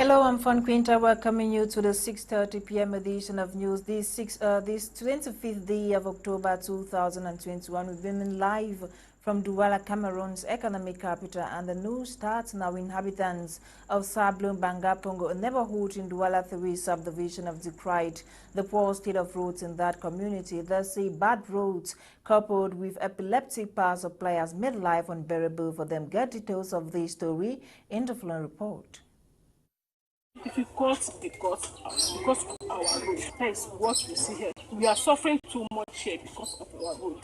Hello, I'm Fon Quinter, welcoming you to the 6:30 p.m. edition of news. This 25th day of October 2021. We've been live from Douala, Cameroon's economic capital, and the news starts now. Inhabitants of Sablon Bangapongo, a neighborhood in Douala 3 subdivision, have decried the poor state of roads in that community. They say bad roads coupled with epileptic power supply has made life unbearable for them. Get details of this story in the following report. Difficult because of our road. That is what we see here. We are suffering too much here because of our road.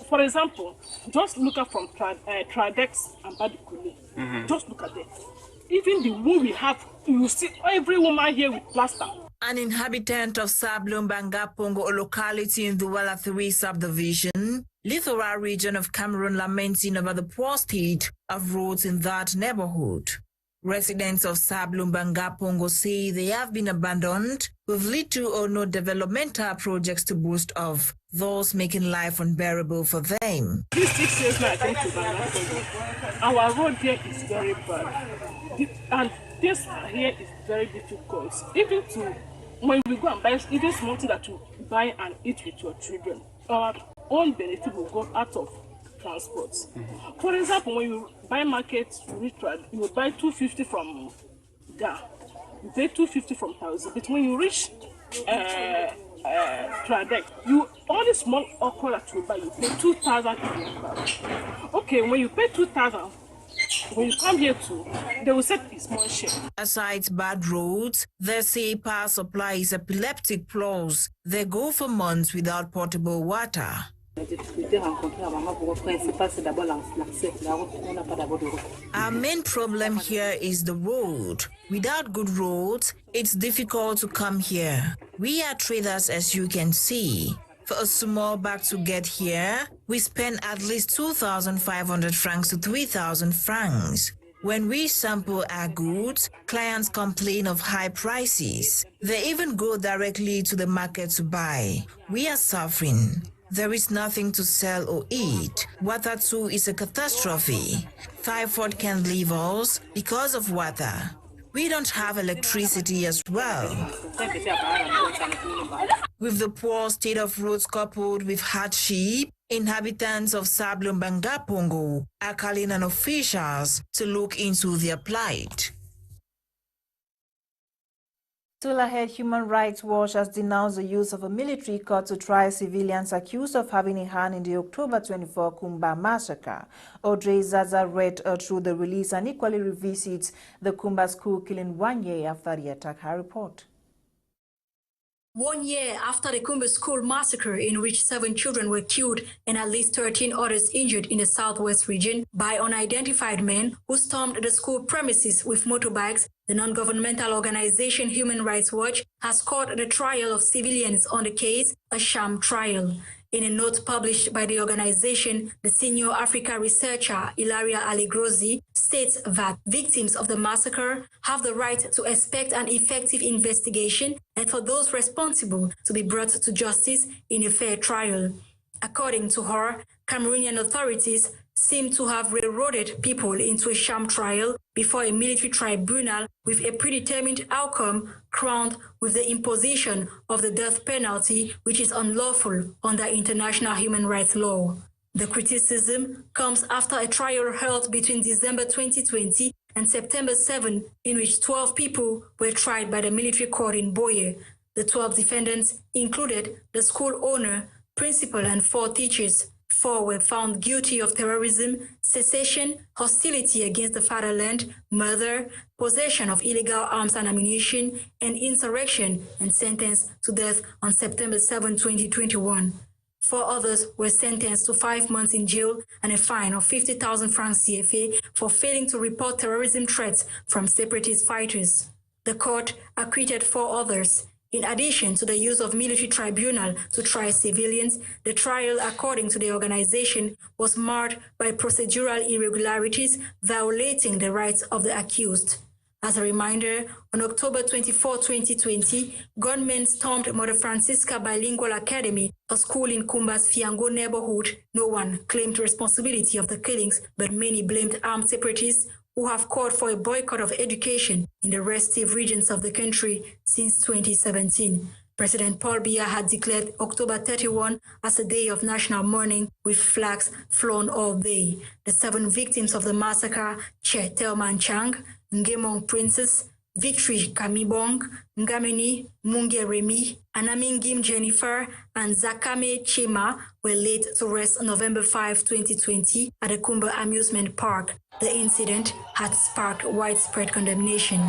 For example, just look at from Tradex and Badikule. Just look at that. Even the wound we have, you see every woman here with plaster. An inhabitant of Sablon Bangapongo, a locality in the Douala 3 subdivision, Lithuania region of Cameroon, lamenting over the poor state of roads in that neighborhood. Residents of Sablon Bangapongo say they have been abandoned with little or no developmental projects to boast of, thus making life unbearable for them. These 6 years now I came to Bangapongo, our road here is very bad. And this here is very difficult. Even to, when we go and buy, even something that you buy and eat with your children, our own benefit will go out of transport. For example, when you buy market, you buy 250 from there. You pay 250 from 1,000. But when you reach Tradec, you only small okra that you buy, you pay 2,000. Okay, when you pay 2,000, when you come here too, they will set a small share. Aside bad roads, they say power supply is epileptic plus. They go for months without potable water. Our main problem here is the road. Without good roads, it's difficult to come here. We are traders, as you can see. For a small bag to get here, we spend at least 2,500 francs to 3,000 francs. When we sample our goods, clients complain of high prices. They even go directly to the market to buy. We are suffering. There is nothing to sell or eat. Water too is a catastrophe. Typhoid can leave us because of water. We don't have electricity as well. With the poor state of roads coupled with hardship, inhabitants of Sablon Bangapongo are calling on officials to look into their plight. Still ahead, Human Rights Watch has denounced the use of a military court to try civilians accused of having a hand in the October 24 Kumba massacre. Audrey Zaza read through the release and equally revisits the Kumba school killing 1 year after the attack. Her report. 1 year after the Kumba school massacre, in which 7 children were killed and at least 13 others injured in the southwest region by unidentified men who stormed the school premises with motorbikes, the non-governmental organization Human Rights Watch has called the trial of civilians on the case a sham trial. In a note published by the organization, the senior Africa researcher Ilaria Aligrozi states that victims of the massacre have the right to expect an effective investigation and for those responsible to be brought to justice in a fair trial. According to her, Cameroonian authorities seem to have railroaded people into a sham trial before a military tribunal with a predetermined outcome crowned with the imposition of the death penalty, which is unlawful under international human rights law. The criticism comes after a trial held between December 2020 and September 7, in which 12 people were tried by the military court in Boye. The 12 defendants included the school owner, principal, and 4 teachers. 4 were found guilty of terrorism, secession, hostility against the fatherland, murder, possession of illegal arms and ammunition, and insurrection, and sentenced to death on September 7, 2021. 4 others were sentenced to 5 months in jail and a fine of 50,000 francs CFA for failing to report terrorism threats from separatist fighters. The court acquitted 4 others. In addition to the use of military tribunal to try civilians, the trial, according to the organization, was marred by procedural irregularities violating the rights of the accused. As a reminder, on October 24, 2020, gunmen stormed Mother Francisca Bilingual Academy, a school in Kumba's Fiango neighborhood. No one claimed responsibility of the killings, but many blamed armed separatists who have called for a boycott of education in the restive regions of the country since 2017. President Paul Biya had declared October 31 as a day of national mourning with flags flown all day. The 7 victims of the massacre, Che Telman Chang, Ngemong Princess, Victory Kamibong, Ngamini Munge Remy, Anamingim Jennifer, and Zakame Chema were laid to rest on November 5, 2020 at the Kumba Amusement Park. The incident had sparked widespread condemnation.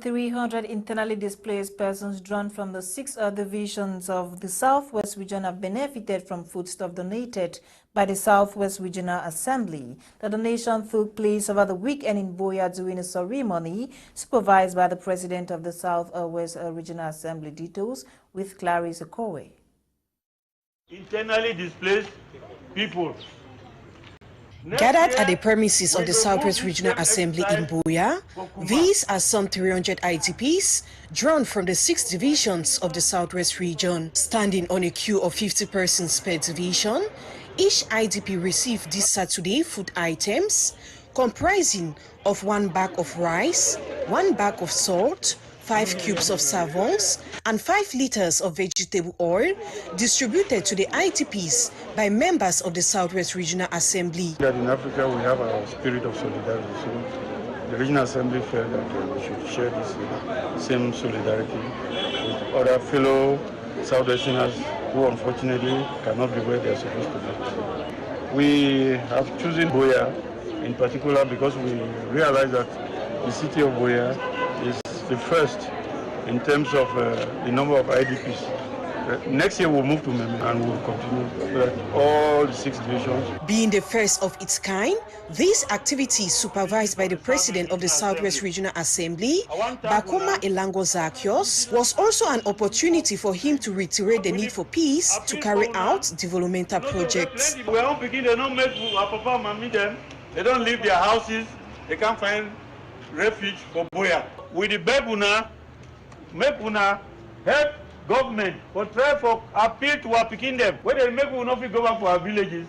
300 internally displaced persons drawn from the 6 divisions of the Southwest region have benefited from foodstuff donated by the Southwest Regional Assembly. The donation took place over the weekend in Boya during a ceremony supervised by the President of the Southwest Regional Assembly. Details with Clarice Okowe. Internally displaced people. Gathered at the premises of the Southwest Regional Assembly in Boya, these are some 300 IDPs drawn from the 6 divisions of the Southwest region. Standing on a queue of 50 persons per division, each IDP received this Saturday food items comprising of 1 bag of rice, 1 bag of salt, 5 cubes of savons, and 5 liters of vegetable oil distributed to the IDPs by members of the Southwest Regional Assembly. In Africa, we have a spirit of solidarity. So the Regional Assembly felt that we should share this same solidarity with other fellow Southwesterners who unfortunately cannot be where they are supposed to be. We have chosen Boya in particular because we realize that the city of Boya is the first in terms of the number of IDPs. Next year we'll move to Meme and we'll continue with all the 6 divisions. Being the first of its kind, this activity supervised by the President of the Southwest Regional Assembly, Bakoma Elango Zakios, was also an opportunity for him to reiterate the need for peace to carry out developmental projects. They don't make Papa Mami them. They don't leave their houses. They can't find refuge for Boya. With the Bebuna, make una help government for try for appeal to our picking them. When they make una go back to our villages,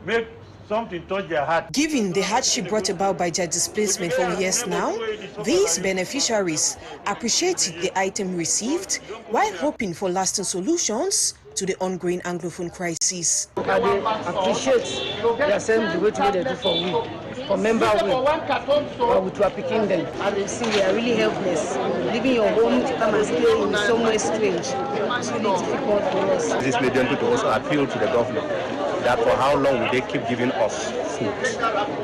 make something touch their heart. Given the hardship brought about by their displacement for years now, these beneficiaries appreciated the item received while hoping for lasting solutions to the ongoing Anglophone crisis. I appreciate the assembly what they do for we, for member we are picking them. And you see, we are really helpless. Leaving your home to come and stay in somewhere strange, it's really difficult for us. This medium to also appeal to the government that for how long will they keep giving us food?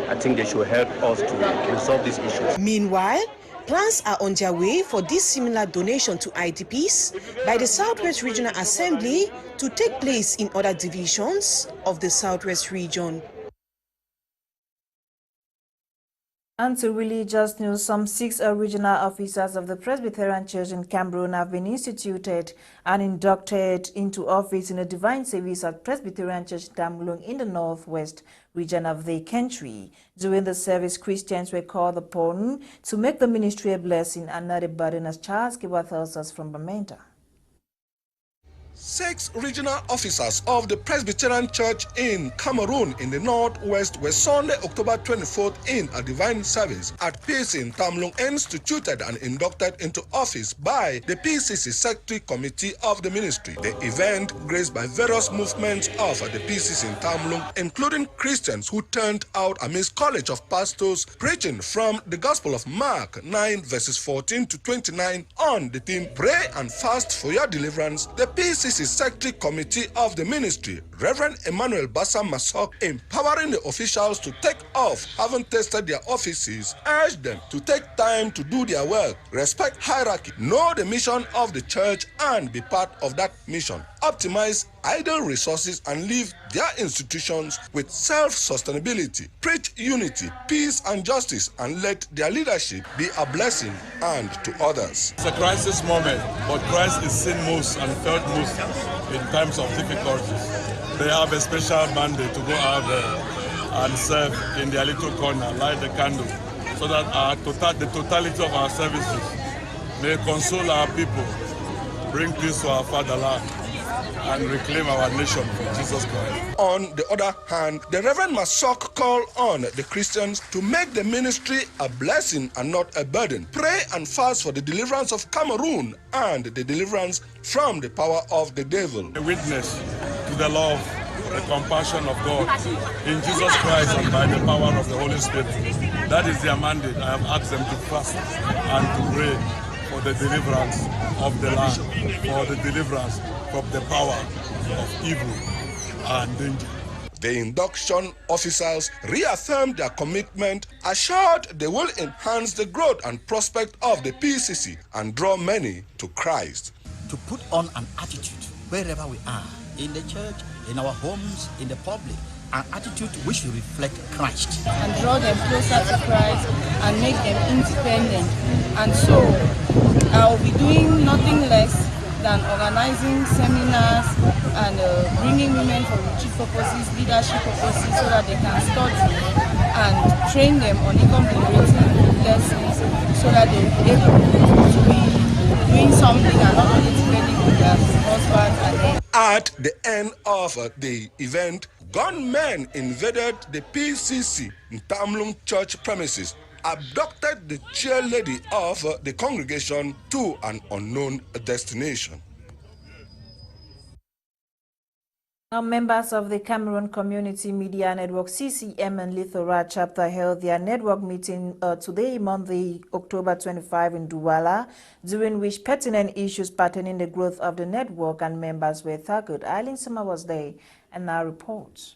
I think they should help us to resolve these issues. Meanwhile, plans are on their way for this similar donation to IDPs by the Southwest Regional Assembly to take place in other divisions of the Southwest region. And to religious news, some 6 regional officers of the Presbyterian Church in Cameroon have been instituted and inducted into office in a divine service at Presbyterian Church Tamnjong in the northwest region of the country. During the service, Christians were called upon to make the ministry a blessing and not a burden, as Charles Kiwa tells us from Bamenda. 6 regional officers of the Presbyterian Church in Cameroon in the northwest were Sunday, October 24th in a divine service at PCC Tamnjong instituted and inducted into office by the PCC Secretary Committee of the Ministry. The event graced by various movements of the PCC in Tamnjong, including Christians who turned out amidst College of Pastors preaching from the Gospel of Mark 9 verses 14 to 29 on the theme Pray and Fast for Your Deliverance. The PCC Secretary Committee of the Ministry, Reverend Emmanuel Bassam Masok, empowering the officials to take off having tested their offices, urged them to take time to do their work, respect hierarchy, know the mission of the church and be part of that mission, optimize idle resources and leave their institutions with self-sustainability, preach unity, peace and justice, and let their leadership be a blessing and to others. It's a crisis moment, but Christ is seen most and felt most in times of difficulties. They have a special mandate to go out there and serve in their little corner, light the candle, so that the totality of our services may console our people, bring peace to our fatherland, and reclaim our nation for Jesus Christ. On the other hand, the Reverend Masok called on the Christians to make the ministry a blessing and not a burden. Pray and fast for the deliverance of Cameroon and the deliverance from the power of the devil. A witness to the love, the compassion of God in Jesus Christ and by the power of the Holy Spirit. That is their mandate. I have asked them to fast and to pray for the deliverance of the land, for the deliverance from the power of evil and danger. The induction officers reaffirmed their commitment, assured they will enhance the growth and prospect of the PCC and draw many to Christ. To put on an attitude wherever we are, in the church, in our homes, in the public, an attitude which will reflect Christ. And draw them closer to Christ and make them independent. And so I'll be doing nothing less than organizing seminars and bringing women for retreat purposes, leadership purposes, so that they can study and train them on income-generating lessons so that they will be able to be doing something and not only depending on their husband and then. At the end of the event, gunmen invaded the PCC in Tamnjong church premises, abducted the chairlady of the congregation to an unknown destination. Now, members of the Cameroon Community Media Network CCM and Lithuania chapter held their network meeting today, Monday, October 25 in Douala, during which pertinent issues pertaining the growth of the network and members were tackled. Eileen Summer was there and now reports.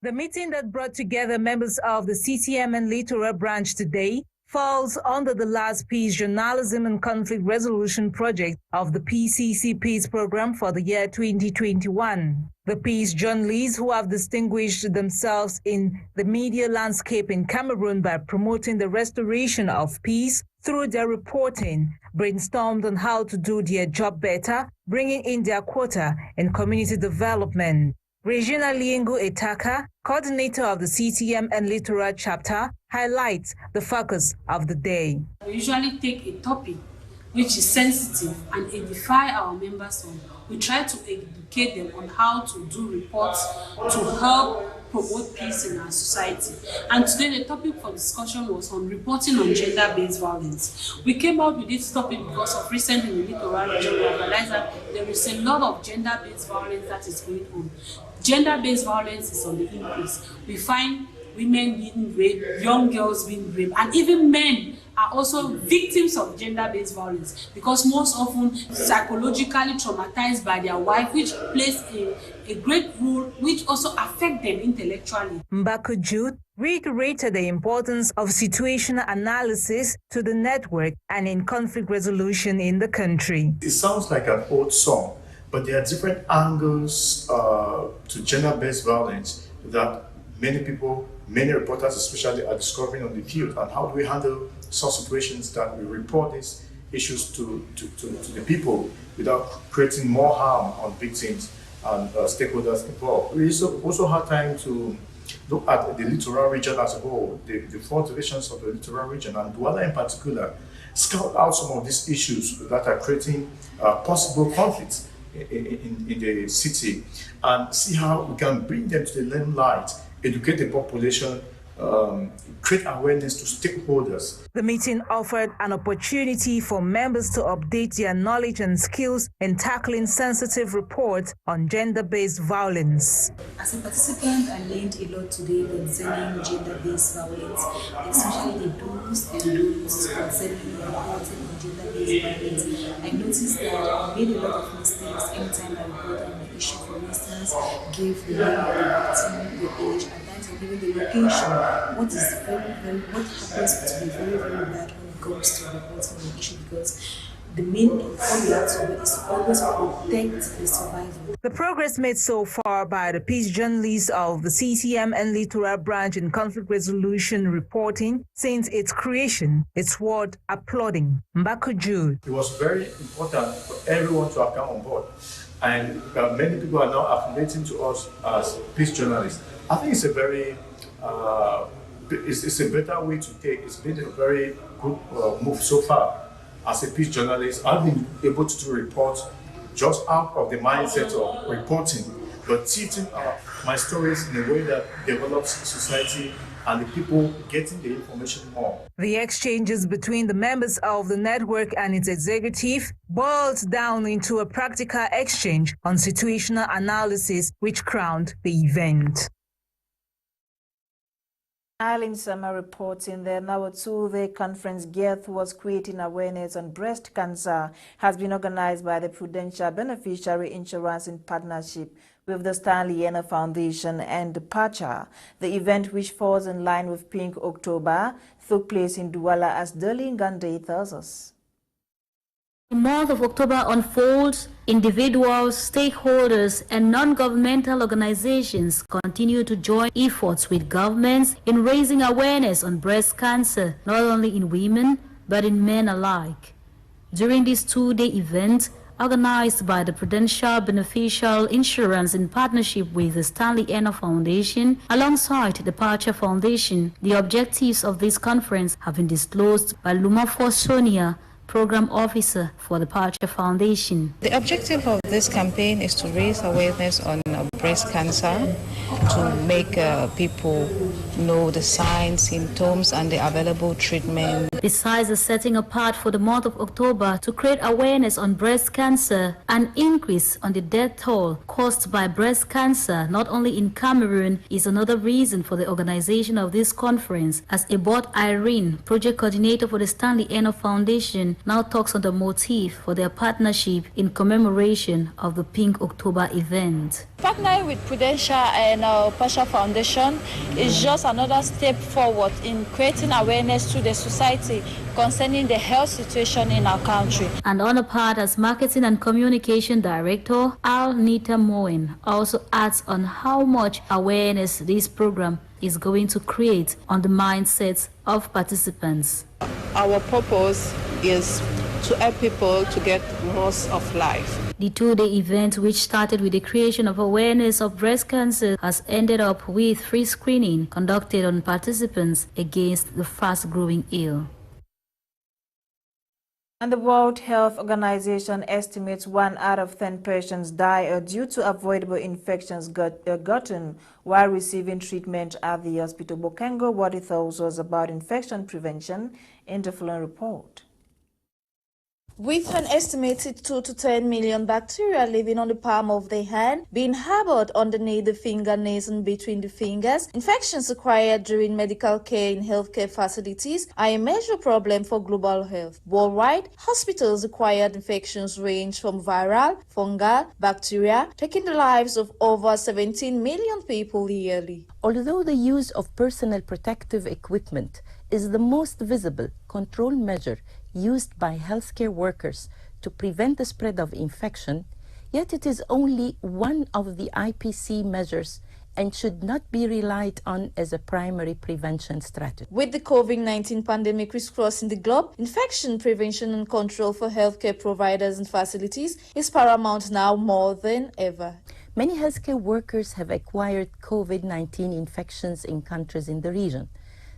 The meeting that brought together members of the CCM and Lithuania branch today falls under the last Peace Journalism and Conflict Resolution project of the PCC Peace Program for the year 2021. The peace journalists who have distinguished themselves in the media landscape in Cameroon by promoting the restoration of peace through their reporting, brainstormed on how to do their job better, bringing in their quota in community development. Regina Liengo Etaka, coordinator of the CCM and Lithuania chapter, highlights the focus of the day. We usually take a topic which is sensitive and edify our members on. We try to educate them on how to do reports to help promote peace in our society. And today the topic for discussion was on reporting on gender-based violence. We came out with this topic because of recently in the Lithuania region we realized that there is a lot of gender-based violence that is going on. Gender-based violence is on the increase. We find women being raped, young girls being raped, and even men are also victims of gender-based violence because most often psychologically traumatized by their wife, which plays a great role, which also affects them intellectually. Mbako Jude reiterated the importance of situational analysis to the network and in conflict resolution in the country. It sounds like an old song, but there are different angles to gender-based violence that many people, many reporters especially, are discovering on the field. And how do we handle such situations that we report these issues to the people without creating more harm on victims and stakeholders involved? We also had time to look at the Lithuania region as a whole, the four divisions of the Lithuania region, and Douala in particular, scout out some of these issues that are creating possible conflicts in the city and see how we can bring them to the limelight, educate the population, create awareness to stakeholders. The meeting offered an opportunity for members to update their knowledge and skills in tackling sensitive reports on gender-based violence. As a participant, I learned a lot today concerning gender-based violence, especially the do's and don'ts concerning reporting on gender-based violence. I noticed that I made a lot of mistakes anytime I reported on the issue. For instance, gave the name of the victim, the age, and even the location. What happens to be very, very bad when it comes to reporting the issue, because the main aim we have to do is to always protect the survivor. The progress made so far by the peace journalists of the CCM and Lithuania branch in conflict resolution reporting since its creation is worth applauding. Mbako Jude. It was very important for everyone to have come on board, and many people are now affiliating to us as peace journalists. I think it's a very it's a better way to take. It's been a very good move so far. As a peace journalist, I've been able to do reports just out of the mindset of reporting, but teaching my stories in a way that develops society and the people getting the information more. The exchanges between the members of the network and its executive boiled down into a practical exchange on situational analysis, which crowned the event. Eileen Summer reporting the now a two-day conference geared towards creating awareness on breast cancer has been organized by the Prudential Beneficiary Insurance in partnership with the Stanley Ena Foundation and the PACHA. The event, which falls in line with Pink October, took place in Douala as Nolinga tells us. The month of October unfolds, individuals, stakeholders, and non-governmental organizations continue to join efforts with governments in raising awareness on breast cancer, not only in women, but in men alike. During this two-day event, organized by the Prudential Beneficial Insurance in partnership with the Stanley Ena Foundation, alongside the Pacha Foundation, the objectives of this conference have been disclosed by Lumafo Sonia, Program Officer for the Pacha Foundation. The objective of this campaign is to raise awareness on breast cancer, to make people know the signs, symptoms, and the available treatment. Besides the setting apart for the month of October to create awareness on breast cancer, an increase on the death toll caused by breast cancer, not only in Cameroon, is another reason for the organization of this conference, as Ebot Irene, project coordinator for the Stanley Ena Foundation, now talks on the motive for their partnership in commemoration of the Pink October event. Partnering with Prudential and Pacha Foundation is just another step forward in creating awareness to the society concerning the health situation in our country. And on the part as Marketing and Communication Director, Al Nita Moen also adds on how much awareness this program is going to create on the mindsets of participants. Our purpose is to help people to get most of life. The two-day event, which started with the creation of awareness of breast cancer, has ended up with free screening conducted on participants against the fast-growing ill. And the World Health Organization estimates 1 out of 10 patients die due to avoidable infections gotten while receiving treatment at the hospital. Bokengo, what it tells us about infection prevention in the following report. With an estimated 2 to 10 million bacteria living on the palm of the hand, being harbored underneath the fingernails and between the fingers, infections acquired during medical care in healthcare facilities are a major problem for global health. Worldwide, hospitals acquired infections range from viral, fungal, bacteria, taking the lives of over 17 million people yearly. Although the use of personal protective equipment is the most visible control measure used by healthcare workers to prevent the spread of infection, yet it is only one of the IPC measures and should not be relied on as a primary prevention strategy. With the COVID-19 pandemic crisscrossing the globe, infection prevention and control for healthcare providers and facilities is paramount now more than ever. Many healthcare workers have acquired COVID-19 infections in countries in the region.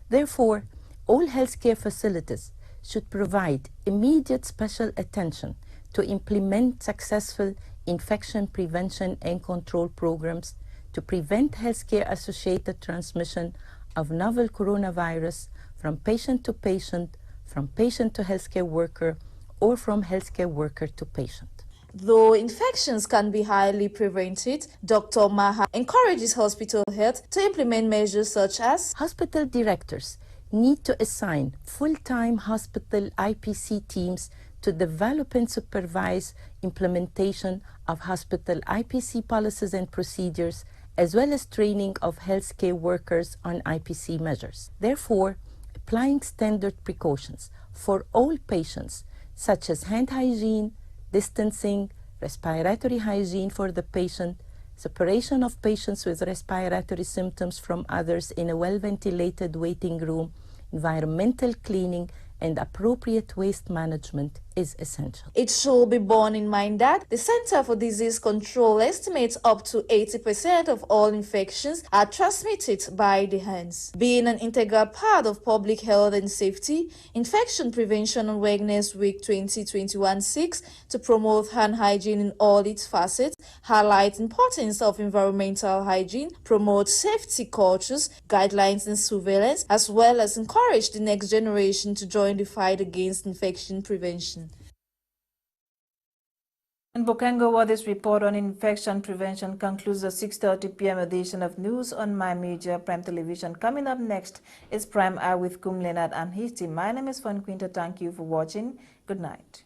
Therefore, all healthcare facilities should provide immediate special attention to implement successful infection prevention and control programs to prevent healthcare-associated transmission of novel coronavirus from patient to patient, from patient to healthcare worker, or from healthcare worker to patient. Though infections can be highly prevented, Dr. Maha encourages hospital health to implement measures such as hospital directors need to assign full-time hospital IPC teams to develop and supervise implementation of hospital IPC policies and procedures, as well as training of healthcare workers on IPC measures. Therefore, applying standard precautions for all patients, such as hand hygiene, distancing, respiratory hygiene for the patient, separation of patients with respiratory symptoms from others in a well-ventilated waiting room, environmental cleaning, and appropriate waste management is essential. It should be borne in mind that the Center for Disease Control estimates up to 80% of all infections are transmitted by the hands. Being an integral part of public health and safety, Infection Prevention Awareness Week 2021-6 to promote hand hygiene in all its facets, highlight the importance of environmental hygiene, promote safety cultures, guidelines and surveillance, as well as encourage the next generation to join the fight against infection prevention. In Bokengo, what this report on infection prevention concludes the 6:30 p.m. edition of News on My Media Prime Television. Coming up next is Prime Hour with Kum Leonard and his team. My name is Fon Quinter. Thank you for watching. Good night.